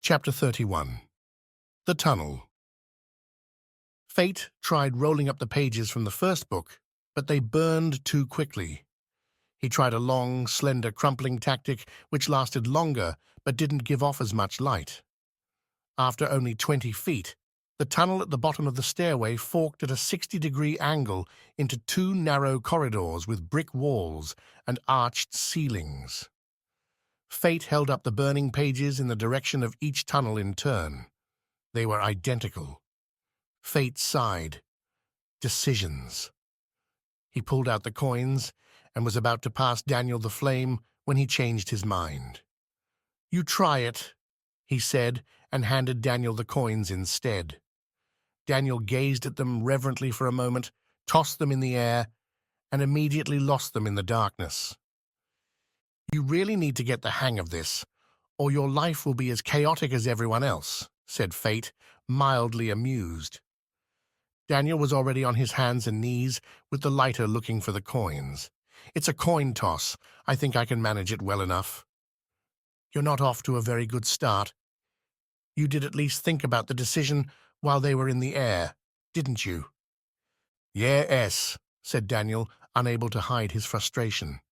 Chapter 31. The Tunnel. Fate tried rolling up the pages from the first book, but they burned too quickly. He tried a long, slender crumpling tactic which lasted longer but didn't give off as much light. After only 20 feet, the tunnel at the bottom of the stairway forked at a 60-degree angle into two narrow corridors with brick walls and arched ceilings. Fate held up the burning pages in the direction of each tunnel in turn. They were identical. Fate sighed. Decisions. He pulled out the coins and was about to pass Daniel the flame when he changed his mind. "You try it," he said, and handed Daniel the coins instead. Daniel gazed at them reverently for a moment, tossed them in the air, and immediately lost them in the darkness. "You really need to get the hang of this, or your life will be as chaotic as everyone else," said Fate, mildly amused. Daniel was already on his hands and knees, with the lighter looking for the coins. "It's a coin toss. I think I can manage it well enough." "You're not off to a very good start. You did at least think about the decision while they were in the air, didn't you?" "Yes," said Daniel, unable to hide his frustration.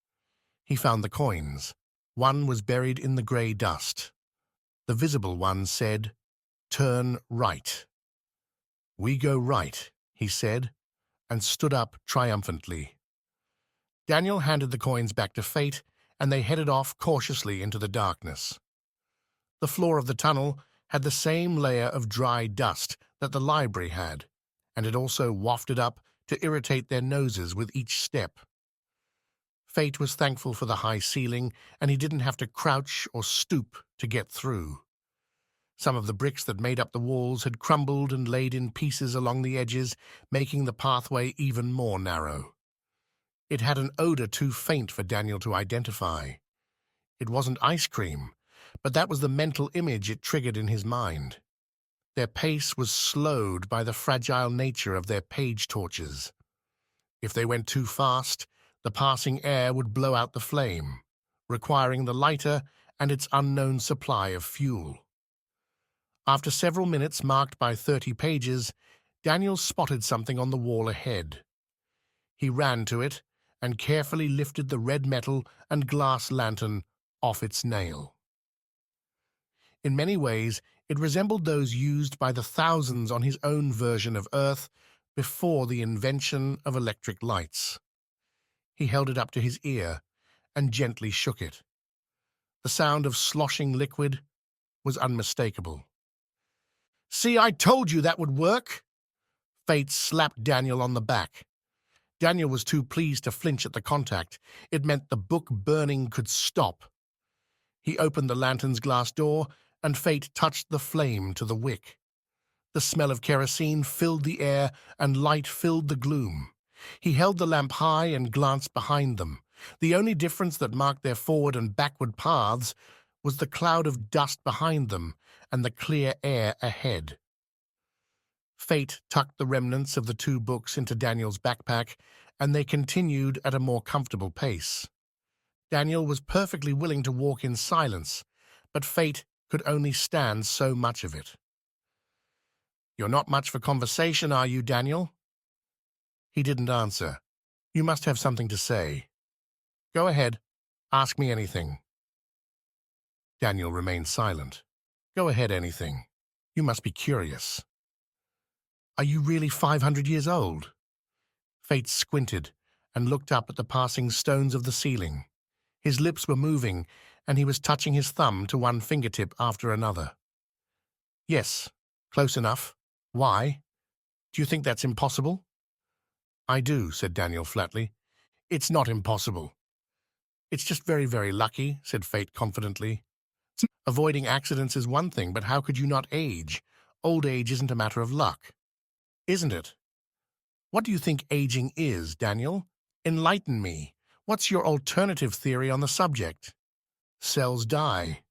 He found the coins. One was buried in the grey dust. The visible one said, "Turn right." "We go right," he said, and stood up triumphantly. Daniel handed the coins back to Fate, and they headed off cautiously into the darkness. The floor of the tunnel had the same layer of dry dust that the library had, and it also wafted up to irritate their noses with each step. Fate was thankful for the high ceiling, and he didn't have to crouch or stoop to get through. Some of the bricks that made up the walls had crumbled and laid in pieces along the edges, making the pathway even more narrow. It had an odor too faint for Daniel to identify. It wasn't ice cream, but that was the mental image it triggered in his mind. Their pace was slowed by the fragile nature of their page torches. If they went too fast, the passing air would blow out the flame, requiring the lighter and its unknown supply of fuel. After several minutes marked by 30 pages, Daniel spotted something on the wall ahead. He ran to it and carefully lifted the red metal and glass lantern off its nail. In many ways, it resembled those used by the thousands on his own version of Earth before the invention of electric lights. He held it up to his ear and gently shook it. The sound of sloshing liquid was unmistakable. "See, I told you that would work!" Fate slapped Daniel on the back. Daniel was too pleased to flinch at the contact. It meant the book burning could stop. He opened the lantern's glass door, and Fate touched the flame to the wick. The smell of kerosene filled the air, and light filled the gloom. He held the lamp high and glanced behind them. The only difference that marked their forward and backward paths was the cloud of dust behind them and the clear air ahead. Fate tucked the remnants of the two books into Daniel's backpack, and they continued at a more comfortable pace. Daniel was perfectly willing to walk in silence, but Fate could only stand so much of it. "You're not much for conversation, are you, Daniel?" He didn't answer. "You must have something to say. Go ahead. Ask me anything." Daniel remained silent. "Go ahead, anything. You must be curious." "Are you really 500 years old?" Fate squinted and looked up at the passing stones of the ceiling. His lips were moving, and he was touching his thumb to one fingertip after another. "Yes, close enough. Why? Do you think that's impossible?" "I do," said Daniel flatly. "It's not impossible." "It's just very, very lucky," said Fate confidently. "Avoiding accidents is one thing, but how could you not age? Old age isn't a matter of luck, isn't it?" "What do you think aging is, Daniel? Enlighten me. What's your alternative theory on the subject?" "Cells die."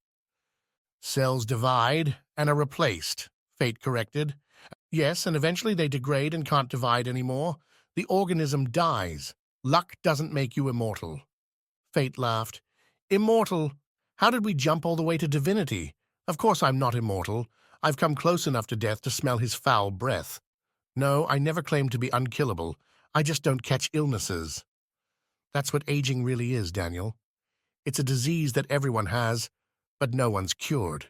"Cells divide and are replaced," Fate corrected. "Yes, and eventually they degrade and can't divide anymore. The organism dies. Luck doesn't make you immortal." Fate laughed. "Immortal? How did we jump all the way to divinity? Of course I'm not immortal. I've come close enough to death to smell his foul breath. No, I never claimed to be unkillable. I just don't catch illnesses. That's what aging really is, Daniel. It's a disease that everyone has, but no one's cured.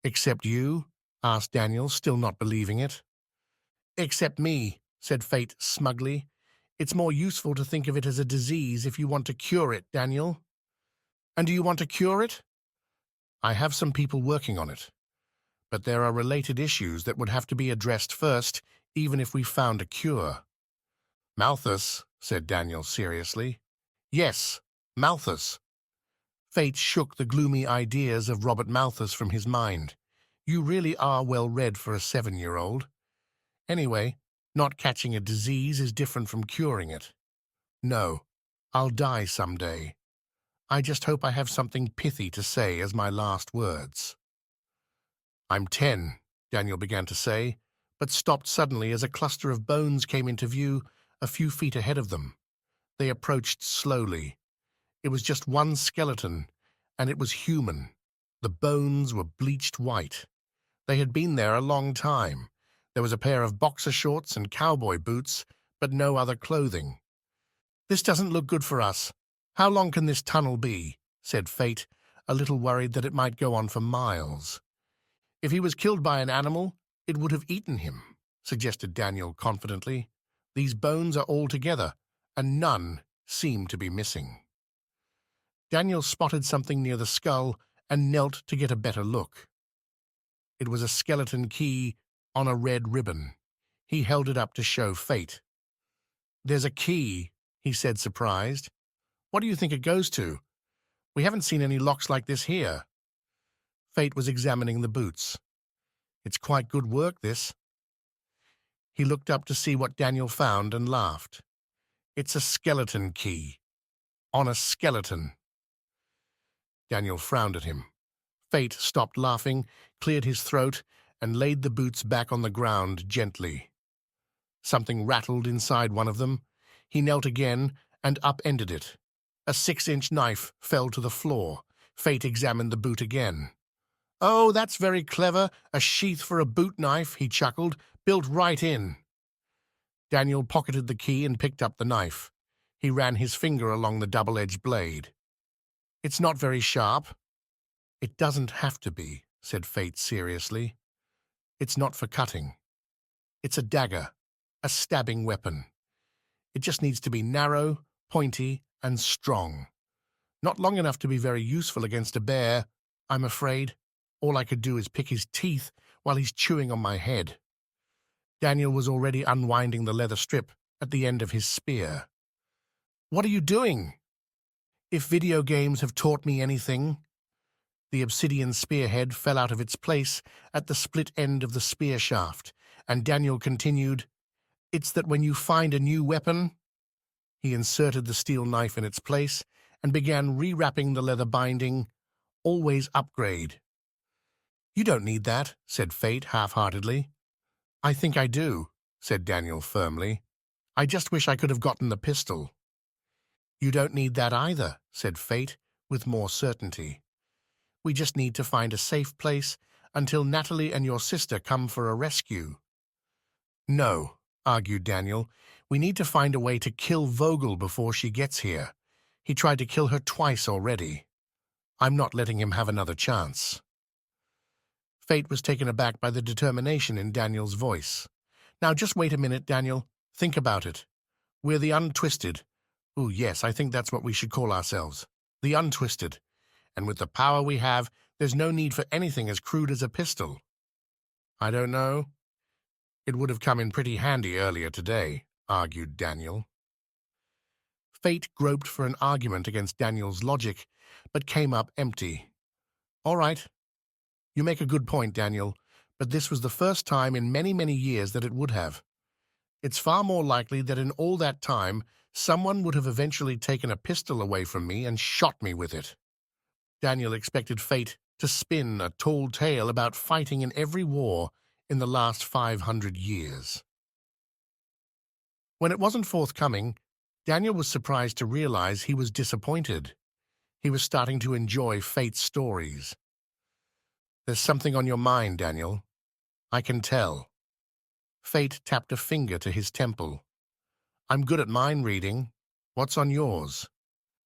Except you? Asked Daniel, still not believing it. Except me, said Fate smugly. It's more useful to think of it as a disease if you want to cure it, Daniel. And do you want to cure it? I have some people working on it. But there are related issues that would have to be addressed first, even if we found a cure. Malthus, said Daniel seriously. Yes, Malthus. Fate shook the gloomy ideas of Robert Malthus from his mind. You really are well read for a 7-year-old. Anyway, not catching a disease is different from curing it. No, I'll die someday. I just hope I have something pithy to say as my last words. I'm 10, Daniel began to say, but stopped suddenly as a cluster of bones came into view a few feet ahead of them. They approached slowly. It was just one skeleton, and it was human. The bones were bleached white. They had been there a long time. There was a pair of boxer shorts and cowboy boots, but no other clothing. This doesn't look good for us. How long can this tunnel be? Said Fate, a little worried that it might go on for miles. If he was killed by an animal, it would have eaten him, suggested Daniel confidently. These bones are all together, and none seem to be missing. Daniel spotted something near the skull and knelt to get a better look. It was a skeleton key on a red ribbon. He held it up to show Fate. There's a key, he said, surprised. What do you think it goes to? We haven't seen any locks like this here. Fate was examining the boots. It's quite good work, this. He looked up to see what Daniel found and laughed. It's a skeleton key. On a skeleton. Daniel frowned at him. Fate stopped laughing, cleared his throat, and laid the boots back on the ground gently. Something rattled inside one of them. He knelt again and upended it. A 6-inch knife fell to the floor. Fate examined the boot again. Oh, that's very clever. A sheath for a boot knife, he chuckled, built right in. Daniel pocketed the key and picked up the knife. He ran his finger along the double-edged blade. It's not very sharp. It doesn't have to be, said Fate seriously. It's not for cutting. It's a dagger, a stabbing weapon. It just needs to be narrow, pointy, and strong. Not long enough to be very useful against a bear, I'm afraid. All I could do is pick his teeth while he's chewing on my head. Daniel was already unwinding the leather strip at the end of his spear. What are you doing? If video games have taught me anything, the obsidian spearhead fell out of its place at the split end of the spear shaft, and Daniel continued, it's that when you find a new weapon... He inserted the steel knife in its place and began rewrapping the leather binding. Always upgrade. You don't need that, said Fate half-heartedly. I think I do, said Daniel firmly. I just wish I could have gotten the pistol. You don't need that either, said Fate with more certainty. We just need to find a safe place until Natalie and your sister come for a rescue. No, argued Daniel. We need to find a way to kill Vogel before she gets here. He tried to kill her twice already. I'm not letting him have another chance. Fate was taken aback by the determination in Daniel's voice. Now just wait a minute, Daniel. Think about it. We're the Untwisted. Oh, yes, I think that's what we should call ourselves. The Untwisted. And with the power we have, there's no need for anything as crude as a pistol. I don't know. It would have come in pretty handy earlier today, argued Daniel. Fate groped for an argument against Daniel's logic, but came up empty. All right. You make a good point, Daniel, but this was the first time in many, many years that it would have. It's far more likely that in all that time, someone would have eventually taken a pistol away from me and shot me with it. Daniel expected Fate to spin a tall tale about fighting in every war in the last 500 years. When it wasn't forthcoming, Daniel was surprised to realize he was disappointed. He was starting to enjoy Fate's stories. There's something on your mind, Daniel. I can tell. Fate tapped a finger to his temple. I'm good at mind reading. What's on yours?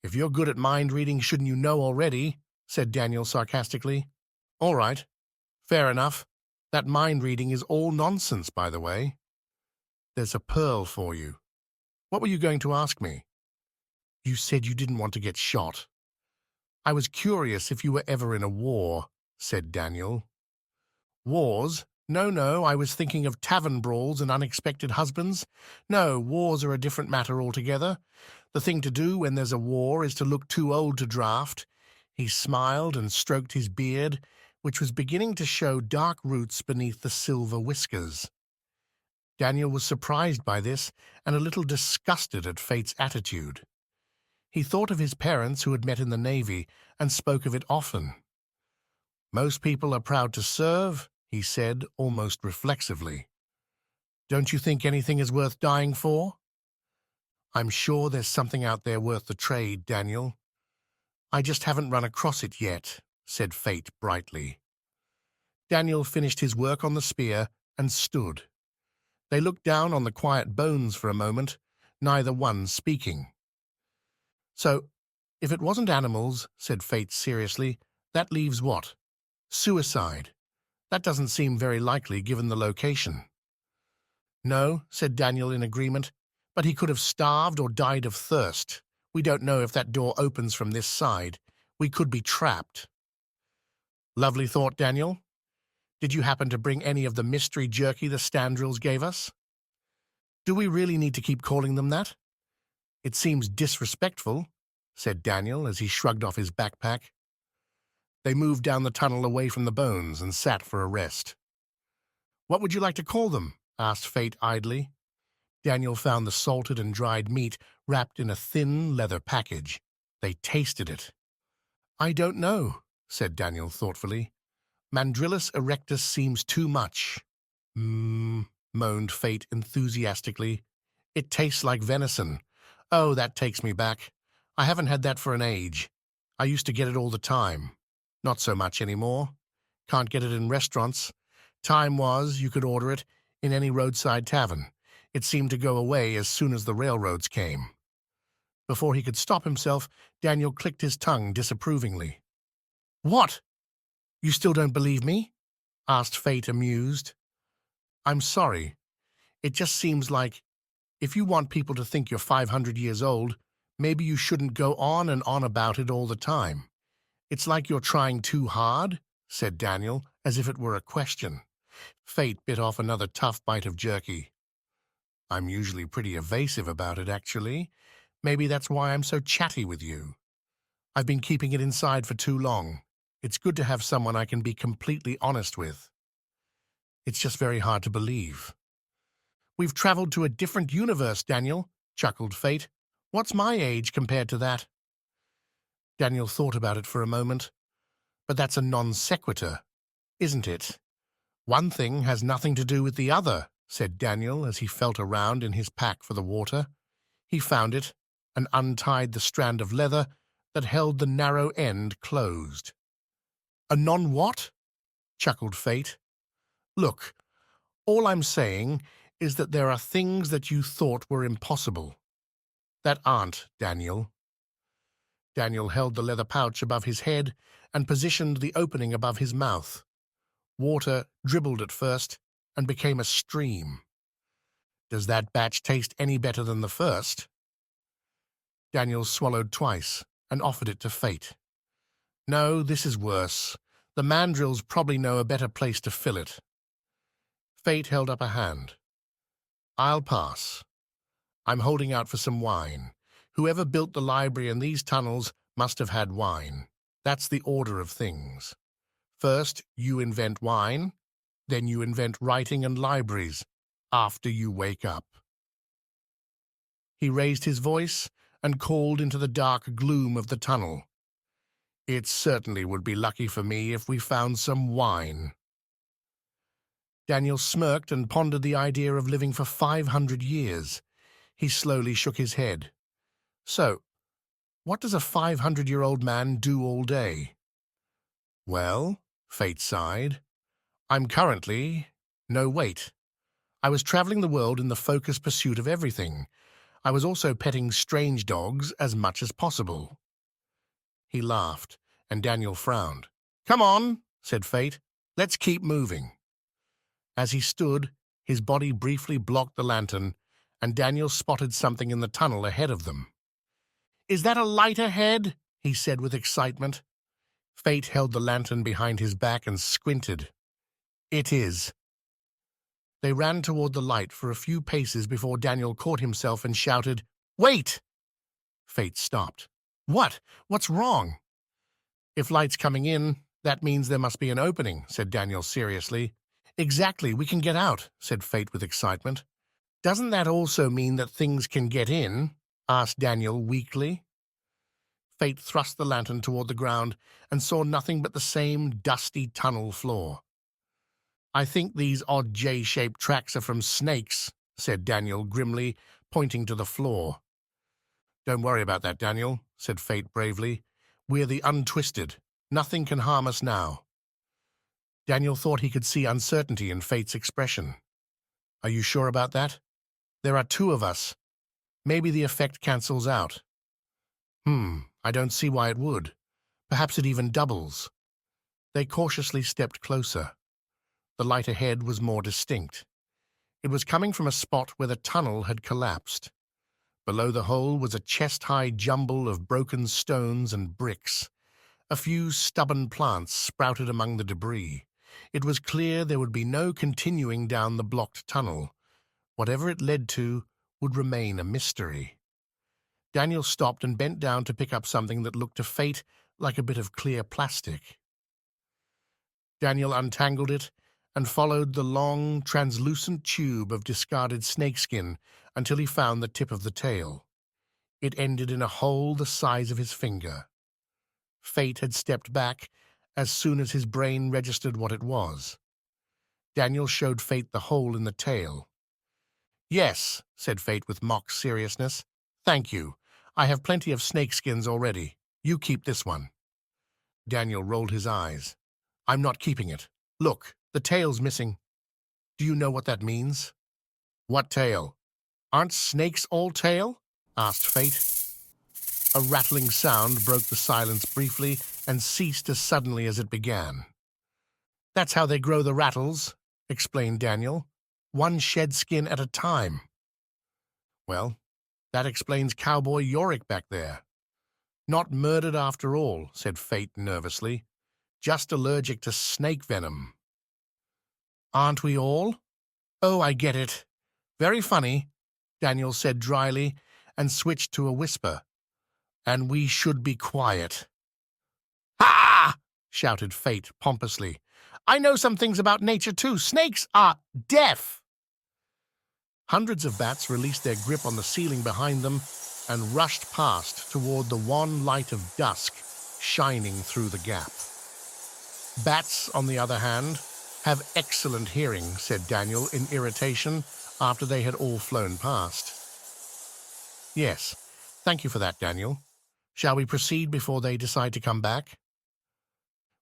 If you're good at mind reading, shouldn't you know already? Said Daniel sarcastically. All right. Fair enough. That mind reading is all nonsense, by the way. There's a pearl for you. What were you going to ask me? You said you didn't want to get shot. I was curious if you were ever in a war, said Daniel. Wars? No, I was thinking of tavern brawls and unexpected husbands. No, wars are a different matter altogether. The thing to do when there's a war is to look too old to draft. He smiled and stroked his beard, which was beginning to show dark roots beneath the silver whiskers. Daniel was surprised by this and a little disgusted at Fate's attitude. He thought of his parents who had met in the Navy and spoke of it often. Most people are proud to serve, he said almost reflexively. Don't you think anything is worth dying for? I'm sure there's something out there worth the trade, Daniel. I just haven't run across it yet, said Fate brightly. Daniel finished his work on the spear and stood. They looked down on the quiet bones for a moment, neither one speaking. So, if it wasn't animals, said Fate seriously, that leaves what? Suicide. That doesn't seem very likely given the location. No, said Daniel in agreement, but he could have starved or died of thirst. We don't know if that door opens from this side. We could be trapped. Lovely thought, Daniel. Did you happen to bring any of the mystery jerky the Standrills gave us? Do we really need to keep calling them that? It seems disrespectful, said Daniel as he shrugged off his backpack. They moved down the tunnel away from the bones and sat for a rest. What would you like to call them? Asked Fate idly. Daniel found the salted and dried meat wrapped in a thin leather package. They tasted it. I don't know, said Daniel thoughtfully. Mandrillus erectus seems too much. Moaned Fate enthusiastically. It tastes like venison. Oh, that takes me back. I haven't had that for an age. I used to get it all the time. Not so much anymore. Can't get it in restaurants. Time was you could order it in any roadside tavern. It seemed to go away as soon as the railroads came. Before he could stop himself, Daniel clicked his tongue disapprovingly. What? You still don't believe me? Asked Fate, amused. I'm sorry. It just seems like if you want people to think you're 500 years old, maybe you shouldn't go on and on about it all the time. It's like you're trying too hard, said Daniel, as if it were a question. Fate bit off another tough bite of jerky. I'm usually pretty evasive about it, actually. Maybe that's why I'm so chatty with you. I've been keeping it inside for too long. It's good to have someone I can be completely honest with. It's just very hard to believe. We've traveled to a different universe, Daniel, chuckled Fate. What's my age compared to that? Daniel thought about it for a moment. But that's a non sequitur, isn't it? One thing has nothing to do with the other, said Daniel as he felt around in his pack for the water. He found it and untied the strand of leather that held the narrow end closed. A non-what? Chuckled Fate. Look, all I'm saying is that there are things that you thought were impossible. That aren't, Daniel. Daniel held the leather pouch above his head and positioned the opening above his mouth. Water dribbled at first and became a stream. Does that batch taste any better than the first? Daniel swallowed twice and offered it to Fate. No, this is worse. The mandrills probably know a better place to fill it. Fate held up a hand. I'll pass. I'm holding out for some wine. Whoever built the library in these tunnels must have had wine. That's the order of things. First, you invent wine, then you invent writing and libraries, after you wake up. He raised his voice and called into the dark gloom of the tunnel. It certainly would be lucky for me if we found some wine. Daniel smirked and pondered the idea of living for 500 years. He slowly shook his head. So, what does a 500-year-old man do all day? Well, Fate sighed. I'm currently... No, wait. I was traveling the world in the focused pursuit of everything. I was also petting strange dogs as much as possible. He laughed, and Daniel frowned. Come on, said Fate. Let's keep moving. As he stood, his body briefly blocked the lantern, and Daniel spotted something in the tunnel ahead of them. Is that a light ahead? He said with excitement. Fate held the lantern behind his back and squinted. It is. They ran toward the light for a few paces before Daniel caught himself and shouted, Wait! Fate stopped. What? What's wrong? If light's coming in, that means there must be an opening, said Daniel seriously. Exactly, we can get out, said Fate with excitement. Doesn't that also mean that things can get in? Asked Daniel weakly. Fate thrust the lantern toward the ground and saw nothing but the same dusty tunnel floor. I think these odd J-shaped tracks are from snakes, said Daniel grimly, pointing to the floor. Don't worry about that, Daniel, said Fate bravely. We're the untwisted. Nothing can harm us now. Daniel thought he could see uncertainty in Fate's expression. Are you sure about that? There are two of us. Maybe the effect cancels out. I don't see why it would. Perhaps it even doubles. They cautiously stepped closer. The light ahead was more distinct. It was coming from a spot where the tunnel had collapsed. Below the hole was a chest-high jumble of broken stones and bricks. A few stubborn plants sprouted among the debris. It was clear there would be no continuing down the blocked tunnel. Whatever it led to would remain a mystery. Daniel stopped and bent down to pick up something that looked to Fate like a bit of clear plastic. Daniel untangled it and followed the long, translucent tube of discarded snakeskin until he found the tip of the tail. It ended in a hole the size of his finger. Fate had stepped back as soon as his brain registered what it was. Daniel showed Fate the hole in the tail. Yes, said Fate with mock seriousness. Thank you. I have plenty of snakeskins already. You keep this one. Daniel rolled his eyes. I'm not keeping it. Look, the tail's missing. Do you know what that means? What tail? Aren't snakes all tail? Asked Fate. A rattling sound broke the silence briefly and ceased as suddenly as it began. That's how they grow the rattles, explained Daniel. One shed skin at a time. Well, that explains Cowboy Yorick back there. Not murdered after all, said Fate nervously. Just allergic to snake venom. Aren't we all? Oh, I get it. Very funny, Daniel said dryly and switched to a whisper. And we should be quiet. Ha! Shouted Fate pompously. I know some things about nature too. Snakes are deaf. Hundreds of bats released their grip on the ceiling behind them and rushed past toward the wan light of dusk shining through the gap. Bats, on the other hand, have excellent hearing, said Daniel in irritation after they had all flown past. Yes, thank you for that, Daniel. Shall we proceed before they decide to come back?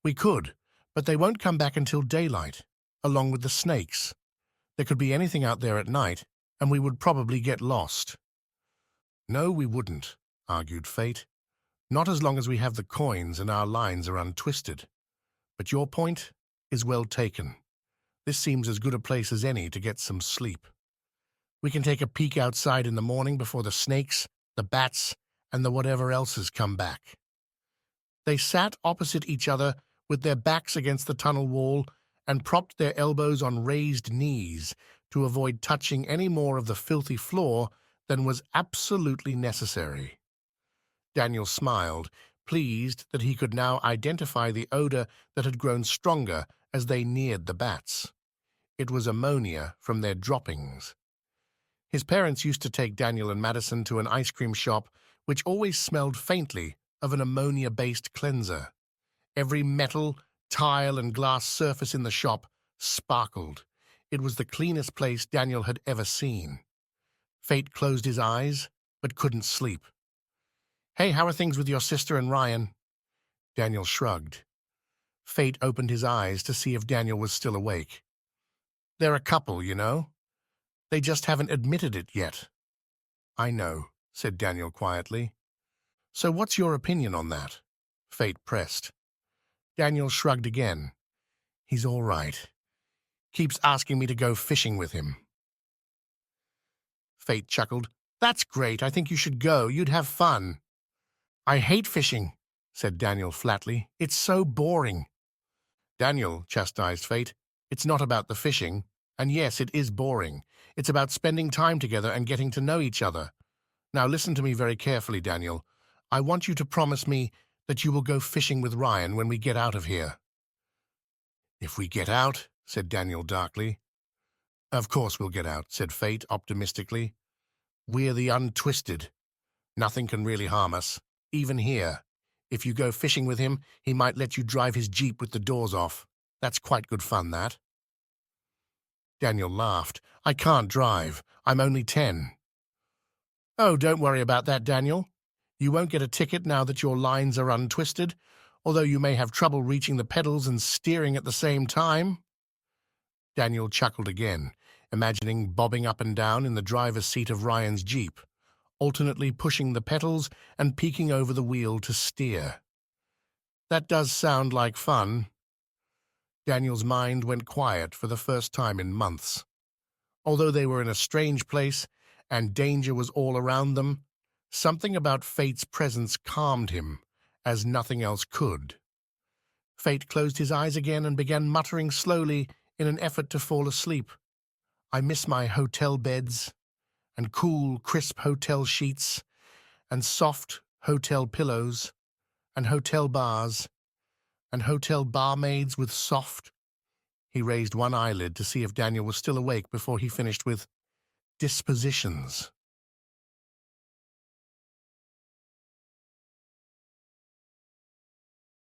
We could, but they won't come back until daylight, along with the snakes. There could be anything out there at night, and we would probably get lost. No, we wouldn't, argued Fate. Not as long as we have the coins and our lines are untwisted. But your point is well taken. This seems as good a place as any to get some sleep. We can take a peek outside in the morning before the snakes, the bats, and the whatever else's come back. They sat opposite each other with their backs against the tunnel wall and propped their elbows on raised knees to avoid touching any more of the filthy floor than was absolutely necessary. Daniel smiled, pleased that he could now identify the odor that had grown stronger as they neared the bats. It was ammonia from their droppings. His parents used to take Daniel and Madison to an ice cream shop which always smelled faintly of an ammonia-based cleanser. Every metal, tile, and glass surface in the shop sparkled. It was the cleanest place Daniel had ever seen. Fate closed his eyes, but couldn't sleep. Hey, how are things with your sister and Ryan? Daniel shrugged. Fate opened his eyes to see if Daniel was still awake. They're a couple, you know. They just haven't admitted it yet. I know, said Daniel quietly. So what's your opinion on that? Fate pressed. Daniel shrugged again. He's all right. Keeps asking me to go fishing with him. Fate chuckled. That's great. I think you should go. You'd have fun. I hate fishing, said Daniel flatly. It's so boring. Daniel, chastised Fate, it's not about the fishing. And yes, it is boring. It's about spending time together and getting to know each other. Now listen to me very carefully, Daniel. I want you to promise me that you will go fishing with Ryan when we get out of here. If we get out, said Daniel darkly. Of course we'll get out, said Fate optimistically. We're the untwisted. Nothing can really harm us, even here. If you go fishing with him, he might let you drive his jeep with the doors off. That's quite good fun, that. Daniel laughed. I can't drive. I'm only 10. Oh, don't worry about that, Daniel. You won't get a ticket now that your lines are untwisted, although you may have trouble reaching the pedals and steering at the same time. Daniel chuckled again, imagining bobbing up and down in the driver's seat of Ryan's jeep, alternately pushing the pedals and peeking over the wheel to steer. That does sound like fun. Daniel's mind went quiet for the first time in months. Although they were in a strange place and danger was all around them, something about Fate's presence calmed him, as nothing else could. Fate closed his eyes again and began muttering slowly in an effort to fall asleep. I miss my hotel beds, and cool, crisp hotel sheets, and soft hotel pillows, and hotel bars, and hotel barmaids with soft. He raised one eyelid to see if Daniel was still awake before he finished with dispositions.